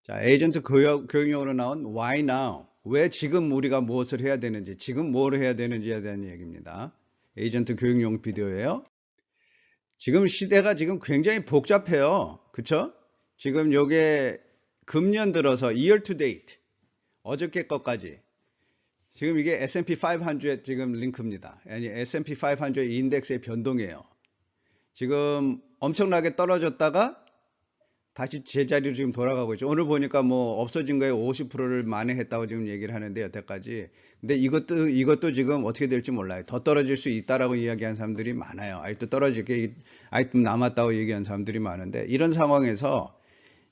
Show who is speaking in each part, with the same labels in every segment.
Speaker 1: 자, 에이전트 교육용으로 나온 Why Now? 왜 지금 우리가 무엇을 해야 되는지, 지금 뭘 해야 되는지에 대한 얘기입니다. 에이전트 교육용 비디오예요. 지금 시대가 지금 굉장히 복잡해요. 그쵸? 지금 요게 금년 들어서 year to date, 어저께 것까지. 지금 이게 S&P 500 지금 링크입니다. 아니, S&P 500 인덱스의 변동이에요. 지금 엄청나게 떨어졌다가 다시 제자리로 지금 돌아가고 있죠. 오늘 보니까 뭐 없어진 거에 50%를 만회했다고 지금 얘기를 하는데 여태까지. 근데 이것도 지금 어떻게 될지 몰라요. 더 떨어질 수 있다라고 이야기한 사람들이 많아요. 아직도 떨어질 게 아직도 남았다고 얘기한 사람들이 많은데 이런 상황에서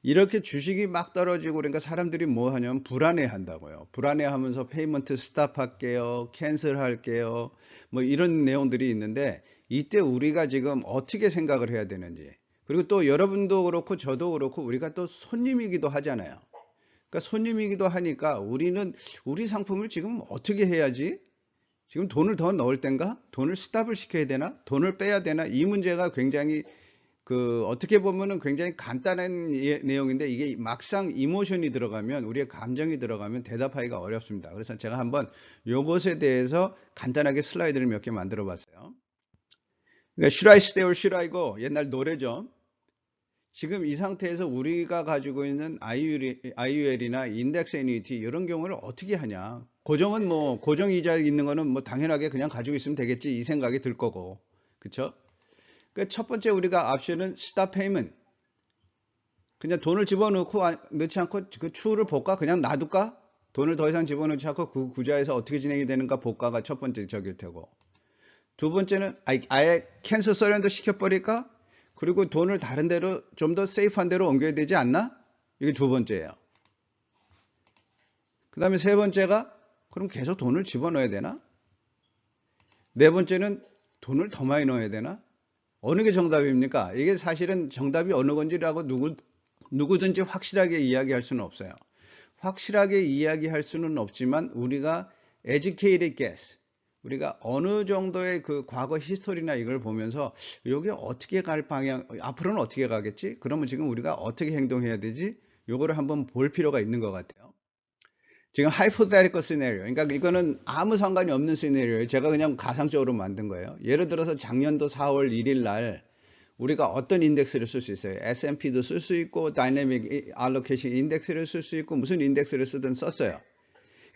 Speaker 1: 이렇게 주식이 막 떨어지고 그러니까 사람들이 뭐 하냐면 불안해 한다고요. 불안해 하면서 페이먼트 스탑 할게요. 캔슬 할게요. 뭐 이런 내용들이 있는데 이때 우리가 지금 어떻게 생각을 해야 되는지. 그리고 또 여러분도 그렇고 저도 그렇고 우리가 또 손님이기도 하잖아요. 그러니까 손님이기도 하니까 우리는 우리 상품을 지금 어떻게 해야지? 지금 돈을 더 넣을 땐가? 돈을 스탑을 시켜야 되나? 돈을 빼야 되나? 이 문제가 굉장히 어떻게 보면은 굉장히 간단한 내용인데 이게 막상 이모션이 들어가면 우리의 감정이 들어가면 대답하기가 어렵습니다. 그래서 제가 한번 요것에 대해서 간단하게 슬라이드를 몇 개 만들어 봤어요. 그러니까 Should I stay or should I go? 옛날 노래죠. 지금 이 상태에서 우리가 가지고 있는 IUL이나 인덱스 애니티 이런 경우를 어떻게 하냐. 고정은 뭐 고정이자 있는 거는 뭐 당연하게 그냥 가지고 있으면 되겠지 이 생각이 들 거고. 그쵸? 그러니까 첫 번째 우리가 옵션은 stop payment. 그냥 돈을 집어넣고 넣지 않고 그 추후를 볼까? 그냥 놔둘까? 돈을 더 이상 집어넣지 않고 그 구좌에서 어떻게 진행이 되는가 볼까가 첫 번째 적일 테고. 두 번째는 아예 캔슬 서렌더 시켜버릴까? 그리고 돈을 다른 데로 좀 더 세이프한 데로 옮겨야 되지 않나? 이게 두 번째예요. 그 다음에 세 번째가 그럼 계속 돈을 집어넣어야 되나? 네 번째는 돈을 더 많이 넣어야 되나? 어느 게 정답입니까? 이게 사실은 정답이 어느 건지라고 누구든지 확실하게 이야기할 수는 없어요. 확실하게 이야기할 수는 없지만 우리가 educated guess, 우리가 어느 정도의 그 과거 히스토리나 이걸 보면서 이게 어떻게 갈 방향, 앞으로는 어떻게 가겠지? 그러면 지금 우리가 어떻게 행동해야 되지? 요거를 한번 볼 필요가 있는 것 같아요. 지금 hypothetical scenario, 그러니까 이거는 아무 상관이 없는 시나리오예요. 제가 그냥 가상적으로 만든 거예요. 예를 들어서 작년도 4월 1일 날 우리가 어떤 인덱스를 쓸 수 있어요? S&P도 쓸 수 있고 다이내믹 알로케이션 인덱스를 쓸 수 있고 무슨 인덱스를 쓰든 썼어요.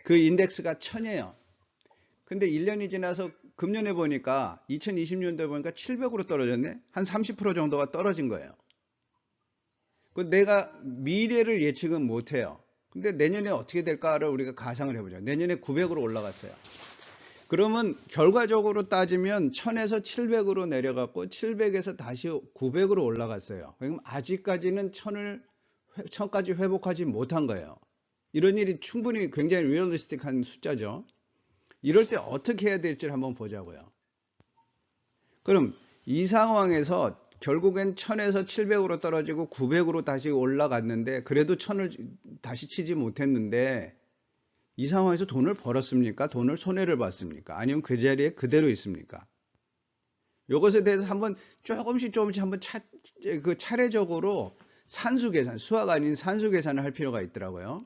Speaker 1: 그 인덱스가 1000이에요. 근데 1년이 지나서 금년에 보니까 2020년도에 보니까 700으로 떨어졌네. 한 30% 정도가 떨어진 거예요. 그 내가 미래를 예측은 못 해요. 근데 내년에 어떻게 될까를 우리가 가상을 해보죠. 내년에 900으로 올라갔어요. 그러면 결과적으로 따지면 1000에서 700으로 내려갔고 700에서 다시 900으로 올라갔어요. 그럼 아직까지는 1000까지 회복하지 못한 거예요. 이런 일이 충분히 굉장히 리얼리스틱한 숫자죠. 이럴 때 어떻게 해야 될지를 한번 보자고요. 그럼 이 상황에서 결국엔 1000에서 700으로 떨어지고 900으로 다시 올라갔는데 그래도 1000을 다시 치지 못했는데 이 상황에서 돈을 벌었습니까? 돈을 손해를 봤습니까? 아니면 그 자리에 그대로 있습니까? 이것에 대해서 한번 조금씩 한번 차례적으로 산수 계산, 수학 아닌 산수 계산을 할 필요가 있더라고요.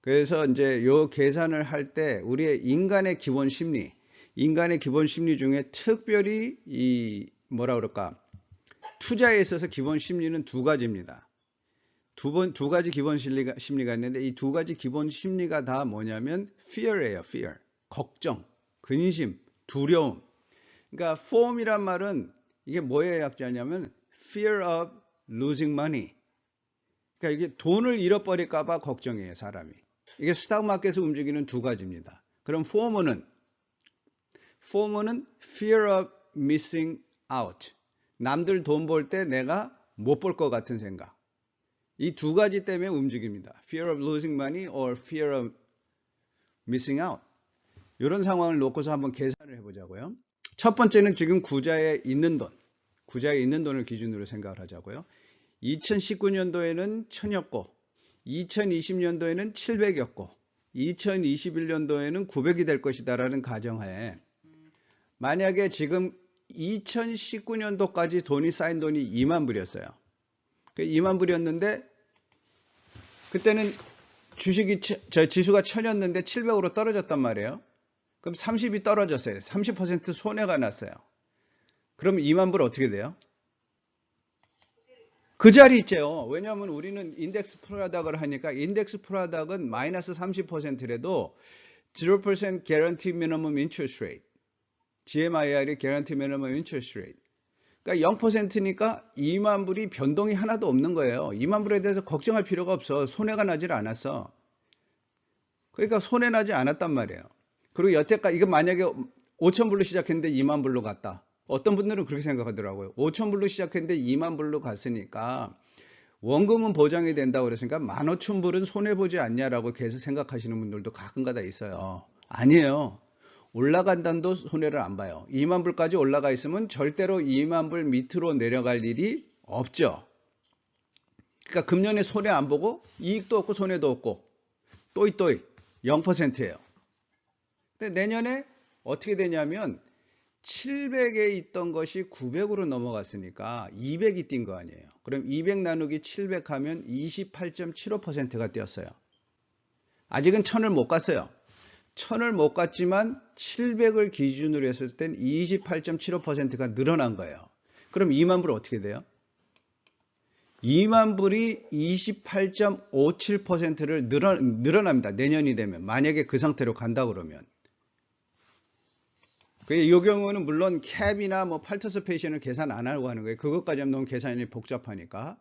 Speaker 1: 그래서 이제 요 계산을 할 때 우리의 인간의 기본 심리 중에 특별히 이 뭐라 그럴까? 투자에 있어서 기본 심리는 두 가지입니다. 두 가지 기본 심리가 있는데 이 두 가지 기본 심리가 다 뭐냐면 fear예요, fear. 걱정, 근심, 두려움. 그러니까 FOM이란 말은 이게 뭐의 약자냐면 fear of losing money. 그러니까 이게 돈을 잃어버릴까 봐 걱정이에요, 사람이. 이게 스탁 마켓에서 움직이는 두 가지입니다. 그럼 FOMO는 fear of missing out. 남들 돈 벌 때 내가 못 볼 것 같은 생각. 이 두 가지 때문에 움직입니다. Fear of losing money or fear of missing out. 이런 상황을 놓고서 한번 계산을 해보자고요. 첫 번째는 지금 구자에 있는 돈을 기준으로 생각을 하자고요. 2019년도에는 1000이었고 2020년도에는 700이었고 2021년도에는 900이 될 것이다라는 가정하에 만약에 지금 2019년도까지 돈이 쌓인 돈이 2만 불이었어요. 2만 불이었는데 그때는 주식이 저 지수가 1000이었는데 700으로 떨어졌단 말이에요. 그럼 30이 떨어졌어요. 30% 손해가 났어요. 그럼 2만 불 어떻게 돼요? 그 자리 있죠. 왜냐하면 우리는 인덱스 프로덕을 하니까 인덱스 프로덕은 마이너스 30%라도 0% guarantee minimum interest rate, GMIR이 guarantee minimum interest rate. 그러니까 0%니까 2만 불이 변동이 하나도 없는 거예요. 2만 불에 대해서 걱정할 필요가 없어. 손해가 나질 않았어. 그러니까 손해 나지 않았단 말이에요. 그리고 여태까지 이거 만약에 5천 불로 시작했는데 2만 불로 갔다. 어떤 분들은 그렇게 생각하더라고요. 5천 불로 시작했는데 2만 불로 갔으니까 원금은 보장이 된다고 그랬으니까 15,000불은 손해보지 않냐라고 계속 생각하시는 분들도 가끔가다 있어요. 아니에요. 올라간 단도 손해를 안 봐요. 2만 불까지 올라가 있으면 절대로 2만 불 밑으로 내려갈 일이 없죠. 그러니까 금년에 손해 안 보고 이익도 없고 손해도 없고 또이 0%예요. 근데 내년에 어떻게 되냐면 700에 있던 것이 900으로 넘어갔으니까 200이 뛴 거 아니에요. 그럼 200 나누기 700 하면 28.75%가 뛰었어요. 아직은 1000을 못 갔어요. 1000을 못 갔지만 700을 기준으로 했을 땐 28.75%가 늘어난 거예요. 그럼 2만 불 어떻게 돼요? 2만 불이 28.57%를 늘어납니다. 내년이 되면. 만약에 그 상태로 간다 그러면. 이 경우는 물론 캡이나 뭐 파티시페이션을 계산 안 하고 하는 거예요. 그것까지 하면 너무 계산이 복잡하니까.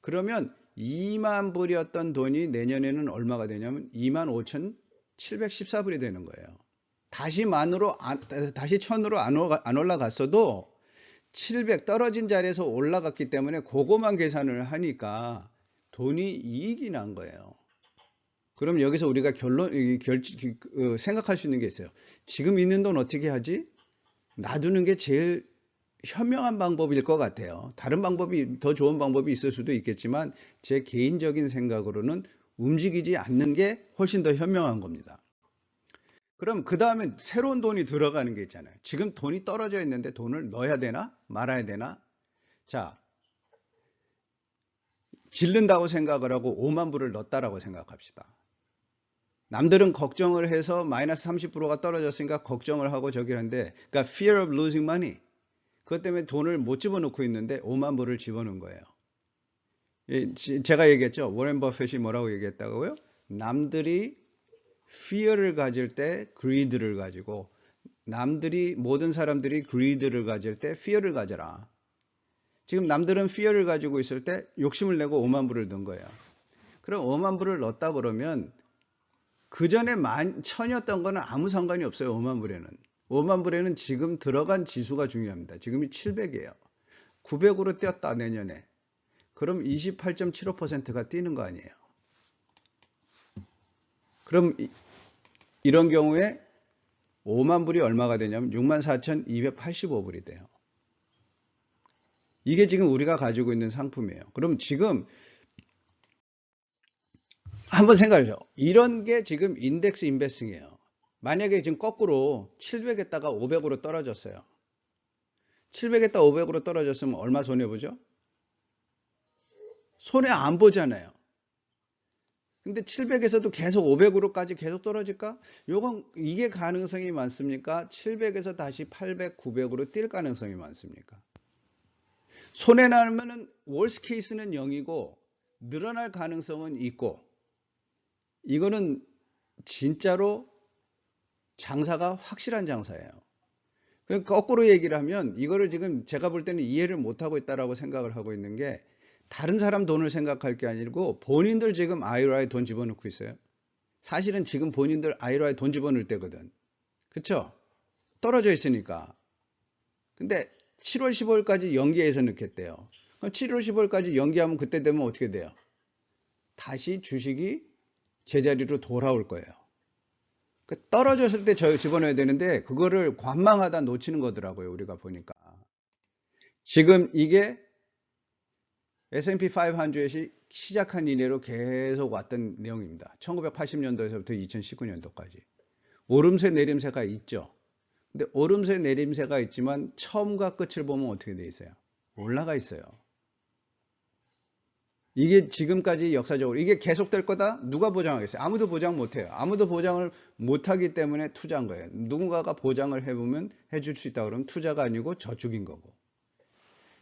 Speaker 1: 그러면 2만 불이었던 돈이 내년에는 얼마가 되냐면 25,714불이 되는 거예요. 다시 1000으로 안 올라갔어도 700 떨어진 자리에서 올라갔기 때문에 그거만 계산을 하니까 돈이 이익이 난 거예요. 그럼 여기서 우리가 생각할 수 있는 게 있어요. 지금 있는 돈 어떻게 하지? 놔두는 게 제일 현명한 방법일 것 같아요. 다른 방법이 더 좋은 방법이 있을 수도 있겠지만 제 개인적인 생각으로는 움직이지 않는 게 훨씬 더 현명한 겁니다. 그럼 그 다음에 새로운 돈이 들어가는 게 있잖아요. 지금 돈이 떨어져 있는데 돈을 넣어야 되나 말아야 되나? 자, 질른다고 생각을 하고 5만 불을 넣었다라고 생각합시다. 남들은 걱정을 해서 마이너스 30%가 떨어졌으니까 걱정을 하고 저기 하는데, 그러니까 fear of losing money. 그것 때문에 돈을 못 집어넣고 있는데 5만 불을 집어넣은 거예요. 제가 얘기했죠. 워렌 버핏이 뭐라고 얘기했다고요? 남들이 fear를 가질 때 greed를 가지고, 모든 사람들이 greed를 가질 때 fear를 가져라. 지금 남들은 fear를 가지고 있을 때 욕심을 내고 5만 불을 넣은 거예요. 그럼 5만 불을 넣었다 그러면 그 전에 1000이었던 거는 아무 상관이 없어요. 5만 불에는. 5만 불에는 지금 들어간 지수가 중요합니다. 지금이 700이에요. 900으로 뛰었다 내년에. 그럼 28.75%가 뛰는 거 아니에요. 그럼 이런 경우에 5만 불이 얼마가 되냐면 64,285불이 돼요. 이게 지금 우리가 가지고 있는 상품이에요. 그럼 지금 한번 생각해요. 이런 게 지금 인덱스 인베스팅이에요. 만약에 지금 거꾸로 700에다가 500으로 떨어졌어요. 700에다가 500으로 떨어졌으면 얼마 손해보죠? 손해 안 보잖아요. 근데 700에서도 계속 500으로까지 계속 떨어질까? 이게 가능성이 많습니까? 700에서 다시 800, 900으로 뛸 가능성이 많습니까? 손해 나면은 월스 케이스는 0이고 늘어날 가능성은 있고, 이거는 진짜로 장사가 확실한 장사예요. 거꾸로 얘기를 하면 이거를 지금 제가 볼 때는 이해를 못하고 있다라고 생각을 하고 있는 게, 다른 사람 돈을 생각할 게 아니고 본인들 지금 IRA에 돈 집어넣고 있어요. 사실은 지금 본인들 IRA에 돈 집어넣을 때거든. 그쵸? 떨어져 있으니까. 근데 7월 15일까지 연기해서 넣겠대요. 그럼 7월 15일까지 연기하면 그때 되면 어떻게 돼요? 다시 주식이 제자리로 돌아올 거예요. 떨어졌을 때 집어넣어야 되는데 그거를 관망하다 놓치는 거더라고요. 우리가 보니까. 지금 이게 S&P 500이 시작한 이래로 계속 왔던 내용입니다. 1980년도에서부터 2019년도까지. 오름세 내림세가 있죠. 근데 오름세 내림세가 있지만 처음과 끝을 보면 어떻게 돼 있어요? 올라가 있어요. 이게 지금까지 역사적으로 이게 계속될 거다? 누가 보장하겠어요? 아무도 보장 못해요. 아무도 보장을 못하기 때문에 투자한 거예요. 누군가가 보장을 해보면 해줄 수 있다 그러면 투자가 아니고 저축인 거고.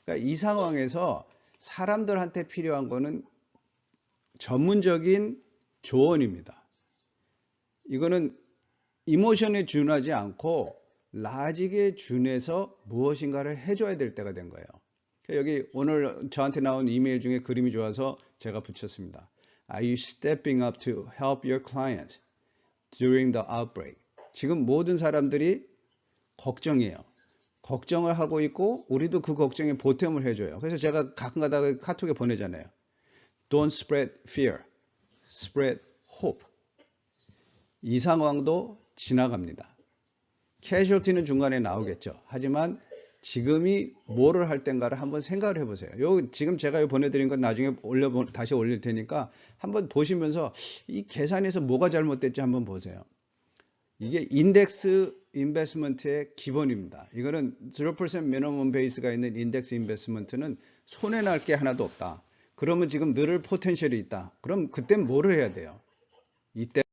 Speaker 1: 그러니까 이 상황에서 사람들한테 필요한 거는 전문적인 조언입니다. 이거는 이모션에 준하지 않고 라직에 준해서 무엇인가를 해줘야 될 때가 된 거예요. 여기 오늘 저한테 나온 이메일 중에 그림이 좋아서 제가 붙였습니다. Are you stepping up to help your client during the outbreak? 지금 모든 사람들이 걱정이에요. 걱정을 하고 있고 우리도 그 걱정에 보탬을 해줘요. 그래서 제가 가끔 가다가 카톡에 보내잖아요. Don't spread fear, spread hope. 이 상황도 지나갑니다. casualty는 중간에 나오겠죠. 하지만 지금이 뭐를 할 땐가를 한번 생각을 해보세요. 지금 제가 보내드린 건 나중에 다시 올릴 테니까 한번 보시면서 이 계산에서 뭐가 잘못됐지 한번 보세요. 이게 인덱스 인베스트먼트의 기본입니다. 이거는 0% 미니멈 베이스가 있는 인덱스 인베스트먼트는 손해날 게 하나도 없다. 그러면 지금 늘을 포텐셜이 있다. 그럼 그땐 뭐를 해야 돼요? 이때